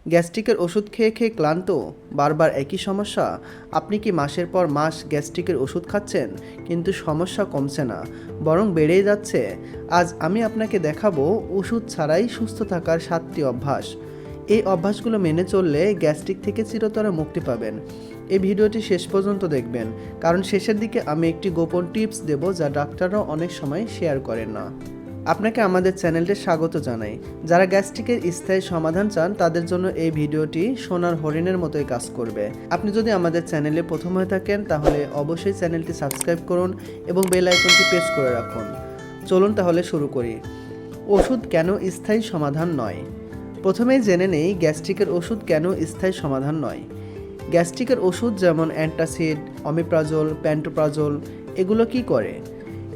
গ্যাস্ট্রিকের ওষুধ খেয়ে খেয়ে ক্লান্ত, বারবার একই সমস্যা। আপনি কি মাসের পর মাস গ্যাস্ট্রিকের ওষুধ খাচ্ছেন কিন্তু সমস্যা কমছে না, বরং বেড়েই যাচ্ছে? আজ আমি আপনাকে দেখাবো ওষুধ ছাড়াই সুস্থ থাকার 7টি অভ্যাস। এই অভ্যাসগুলো মেনে চললে গ্যাস্ট্রিক থেকে চিরতরে মুক্তি পাবেন। এই ভিডিওটি শেষ পর্যন্ত দেখবেন, কারণ শেষের দিকে আমি একটি গোপন টিপস দেব যা ডাক্তাররাও অনেক সময় শেয়ার করেন না। আপনাকে আমাদের চ্যানেলটি স্বাগত জানাই। যারা গ্যাস্ট্রিকের স্থায়ী সমাধান চান তাদের জন্য এই ভিডিওটি সোনার হরিণের মতোই কাজ করবে। আপনি যদি আমাদের চ্যানেলে প্রথম হয়ে থাকেন তাহলে অবশ্যই চ্যানেলটি সাবস্ক্রাইব করুন এবং বেল আইকনটি প্রেস করে রাখুন। চলুন তাহলে শুরু করি। ওষুধ কেন স্থায়ী সমাধান নয়? প্রথমেই জেনে নেই গ্যাস্ট্রিকের ওষুধ কেন স্থায়ী সমাধান নয়। গ্যাস্ট্রিকের ওষুধ যেমন অ্যান্টাসিড, অমিপ্রাজোল, প্যান্টোপ্রাজোল এগুলো কি করে?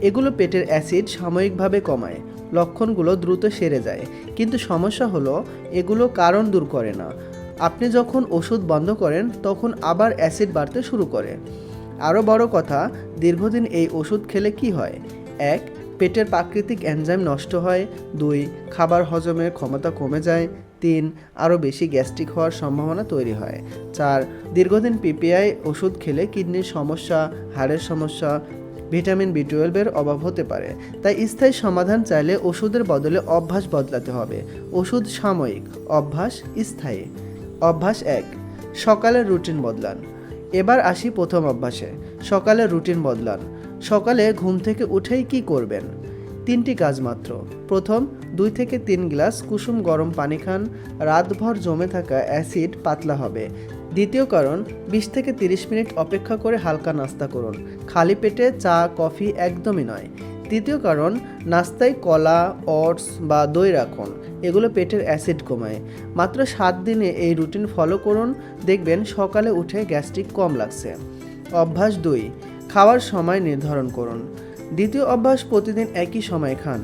এগুলো পেটের অ্যাসিড সাময়িকভাবে কমায়, লক্ষণগুলো দ্রুত সেরে যায়। কিন্তু সমস্যা হলো এগুলো কারণ দূর করে না। আপনি যখন ওষুধ বন্ধ করেন তখন আবার অ্যাসিড বাড়তে শুরু করে। আরও বড় কথা, দীর্ঘদিন এই ওষুধ খেলে কি হয়? 1. পেটের প্রাকৃতিক এনজাইম নষ্ট হয়। 2. খাবার হজমের ক্ষমতা কমে যায়। 3. আরও বেশি গ্যাস্ট্রিক হওয়ার সম্ভাবনা তৈরি হয়। 4. দীর্ঘদিন পিপিআই ওষুধ খেলে কিডনির সমস্যা, হাড়ের সমস্যা, ভিটামিন বি12 অভাব হতে পারে। তাই স্থায়ী সমাধান চাইলে ওষুধের বদলে অভ্যাস বদলাতে হবে। ওষুধ সাময়িক, অভ্যাস স্থায়ী। অভ্যাস 1. সকালের রুটিন বদলান। এবার আসি প্রথম অভ্যাসে। সকালের রুটিন বদলান। সকালে ঘুম থেকে উঠেই কি করবেন? 3টি কাজ মাত্র। প্রথম, 2 থেকে 3 গ্লাস কুসুম গরম পানি খান। রাতভর জমে থাকা অ্যাসিড পাতলা হবে। দ্বিতীয় কারণ, 20 থেকে 30 মিনিট অপেক্ষা করে হালকা নাস্তা করুন। খালি পেটে চা কফি একদমই নয়। তৃতীয় কারণ, নাস্তায় কলা, ওটস বা দই রাখুন। এগুলো পেটের অ্যাসিড কমায়। মাত্র 7 দিনে এই রুটিন ফলো করুন, দেখবেন সকালে উঠে গ্যাস্ট্রিক কম লাগছে। অভ্যাস 2. খাওয়ার সময় নির্ধারণ করুন। দ্বিতীয় অভ্যাস, প্রতিদিন একই সময় খান।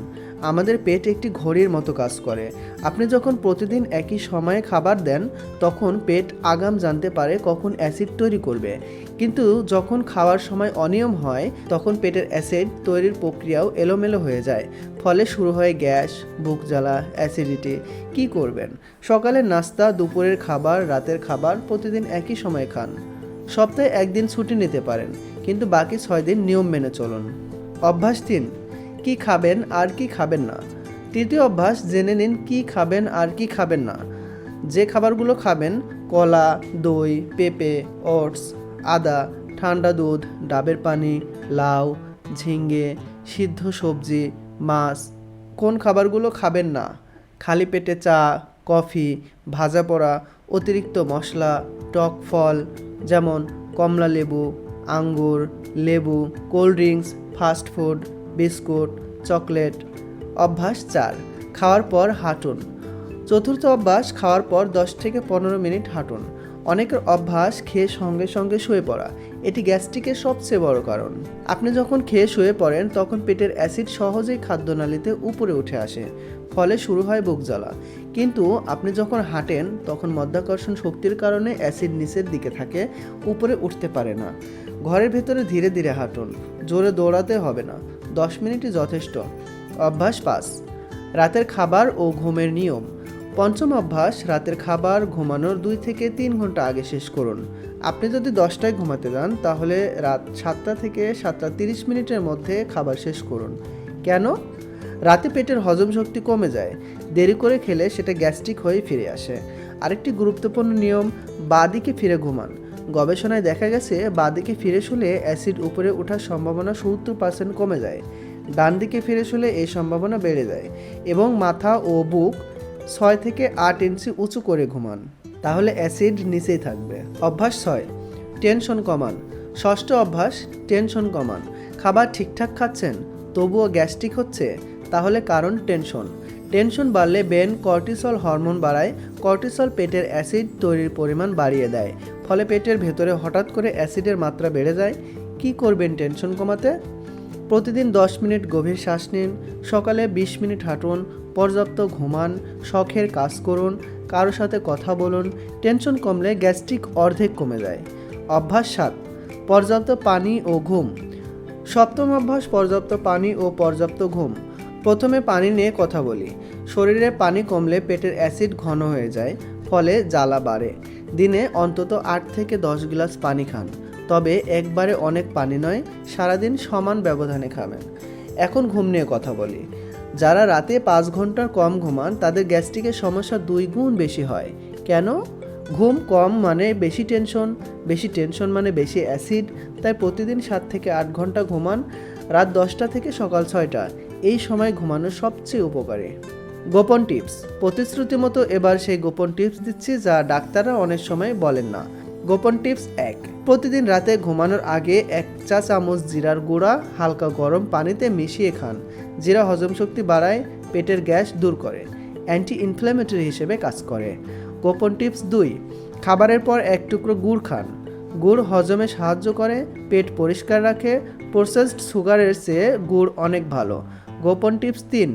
আমাদের পেট একটি ঘড়ির মতো কাজ করে। আপনি যখন প্রতিদিন একই সময়ে খাবার দেন তখন পেট আগাম জানতে পারে কখন অ্যাসিড তৈরি করবে। কিন্তু যখন খাওয়ার সময় অনিয়ম হয় তখন পেটের অ্যাসিড তৈরির প্রক্রিয়াও এলোমেলো হয়ে যায়। ফলে শুরু হয় গ্যাস, বুক জ্বালা, অ্যাসিডিটি। কি করবেন? সকালের নাস্তা, দুপুরের খাবার, রাতের খাবার প্রতিদিন একই সময়ে খান। সপ্তাহে 1 দিন ছুটি নিতে পারেন, কিন্তু বাকি 6 দিন নিয়ম মেনে চলুন। অভ্যাস 3. কি খাবেন আর কি খাবেন না। তৃতীয় অভ্যাস, জেনে নিন কি খাবেন আর কি খাবেন না। যে খাবারগুলো খাবেন: কলা, দই, পেঁপে, ওটস, আদা, ঠান্ডা দুধ, ডাবের পানি, লাউ, ঝিঙ্গে, সিদ্ধ সবজি, মাছ। কোন খাবারগুলো খাবেন না? খালি পেটে চা, কফি, ভাজা পোড়া, অতিরিক্ত মশলা, টক ফল যেমন কমলা লেবু, আঙ্গুর, লেবু, cold drinks, fast food, biscuit, chocolate. অভ্যাস 4. খাওয়ার পর হাঁটুন। চতুর্থ অভ্যাস, খাওয়ার পর 10 থেকে 15 মিনিট হাঁটুন। অনেকের অভ্যাস খেয়ে সঙ্গে সঙ্গে শুয়ে পড়া। এটি গ্যাস্ট্রিকের সবচেয়ে বড় কারণ। আপনি যখন খেয়ে শুয়ে পড়েন তখন পেটের অ্যাসিড সহজেই খাদ্যনালীতে উপরে উঠে আসে, ফলে শুরু হয় বুক জ্বালা। কিন্তু আপনি যখন হাঁটেন তখন মাধ্যাকর্ষণ শক্তির কারণে অ্যাসিড নিচের দিকে থাকে, উপরে উঠতে পারে না। ঘরের ভেতরে ধীরে ধীরে হাঁটুন, জোরে দৌড়াতে হবে না, 10 মিনিটই যথেষ্ট। অভ্যাস 5. রাতের খাবার ও ঘুমের নিয়ম। পঞ্চম অভ্যাস, রাতের খাবার ঘুমানোর 2 থেকে 3 ঘন্টা আগে শেষ করুন। আপনি যদি 10টায় ঘুমাতে যান তাহলে রাত 7টা থেকে 7:30 মিনিটের মধ্যে খাবার শেষ করুন। কেন? রাতে পেটের হজম শক্তি কমে যায়, দেরি করে খেলে সেটা গ্যাস্ট্রিক হয়ে ফিরে আসে। আরেকটি গুরুত্বপূর্ণ নিয়ম, বাঁদিকে ফিরে ঘুমান। গবেষণায় দেখা গেছে বাঁদিকে ফিরে শুলে অ্যাসিড উপরে ওঠার সম্ভাবনা 70% কমে যায়। ডান দিকে ফিরে শুলে এই সম্ভাবনা বেড়ে যায়। এবং মাথা ও বুক 6 থেকে 8 ইঞ্চি উঁচু করে ঘুমান, তাহলে অ্যাসিড নিচেই থাকবে। অভ্যাস 6. টেনশন কমান। ষষ্ঠ অভ্যাস, টেনশন কমান। খাবার ঠিকঠাক খাচ্ছেন তবুও গ্যাস্ট্রিক হচ্ছে, তাহলে কারণ টেনশন। টেনশন বাড়লে ব্রেন কর্টিসল হরমোন বাড়ায়। কর্টিসল পেটের অ্যাসিড তৈরির পরিমাণ বাড়িয়ে দেয়, ফলে পেটের ভেতরে হঠাৎ করে অ্যাসিডের মাত্রা বেড়ে যায়। কি করবেন টেনশন কমাতে? প্রতিদিন 10 মিনিট গভীর শ্বাস নিন, সকালে 20 মিনিট হাঁটুন, পর্যাপ্ত ঘুমান, শখের কাজ করুন, কারো সাথে কথা বলুন। টেনশন কমলে গ্যাস্ট্রিক অর্ধেক কমে যায়। অভ্যাস 7. পর্যাপ্ত পানি ও ঘুম। সপ্তম অভ্যাস, পর্যাপ্ত পানি ও পর্যাপ্ত ঘুম। প্রথমে পানি নিয়ে কথা বলি। শরীরে পানি কমলে পেটের অ্যাসিড ঘন হয়ে যায়, ফলে জ্বালা বাড়ে। দিনে অন্তত 8 থেকে 10 গ্লাস পানি খান, তবে একবারে অনেক পানি নয়, সারাদিন সমান ব্যবধানে খাবেন। এখন ঘুম নিয়ে কথা বলি। যারা রাতে 5 ঘন্টার কম ঘুমান তাদের গ্যাস্ট্রিকের সমস্যা 2 গুণ বেশি হয়। কেন? ঘুম কম মানে বেশি টেনশন মানে বেশি অ্যাসিড। তাই প্রতিদিন 7 থেকে 8 ঘন্টা ঘুমান, রাত 10টা থেকে সকাল 6টা, এই সময় ঘুমানো সবচেয়ে উপকারী। গোপন টিপস, প্রতিশ্রুতি মতো এবার সেই গোপন টিপস দিচ্ছি যা ডাক্তাররা অনেক সময় বলেন না। গোপন টিপস 1, প্রতিদিন রাতে ঘুমানোর আগে 1 চা চামচ জিরার গুঁড়া হালকা গরম পানিতে মিশিয়ে খান। জিরা হজম শক্তি বাড়ায়, পেটের গ্যাস দূর করে, অ্যান্টি ইনফ্ল্যামেটরি হিসেবে কাজ করে। গোপন টিপস 2, খাবারের পর 1 টুকরো গুড় খান। গুড় হজমে সাহায্য করে, পেট পরিষ্কার রাখে, প্রসেসড সুগারের চেয়ে গুড় অনেক ভালো। গোপন টিপস 3,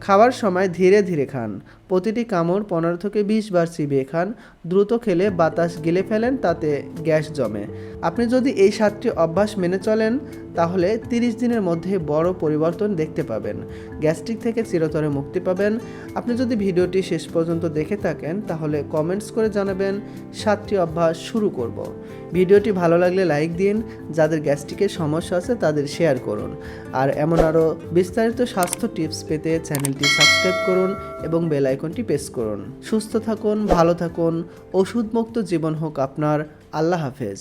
খাওয়ার সময় ধীরে ধীরে খান। প্রতিটি কামড় 15 থেকে 20 বার চিবিয়ে খান। দ্রুত খেলে বাতাস গিলে ফেলেন, তাতে গ্যাস জমে। আপনি যদি এই 7টি অভ্যাস মেনে চলেন তাহলে 30 দিনের মধ্যে বড় পরিবর্তন দেখতে পাবেন। গ্যাস্ট্রিক থেকে চিরতরে মুক্তি পাবেন। আপনি যদি ভিডিওটি শেষ পর্যন্ত দেখে থাকেন তাহলে কমেন্টস করে জানাবেন 7টি অভ্যাস শুরু করব। ভিডিওটি ভালো লাগলে লাইক দিন, যাদের গ্যাস্ট্রিকের সমস্যা আছে তাদের শেয়ার করুন। আর এমন আরও বিস্তারিত স্বাস্থ্য টিপস পেতে চ্যানেলটি সাবস্ক্রাইব করুন এবং বেল আইকনটি প্রেস করুন। সুস্থ থাকুন, ভালো থাকুন, ওষুধমুক্ত জীবন হোক আপনার। আল্লাহ হাফেজ।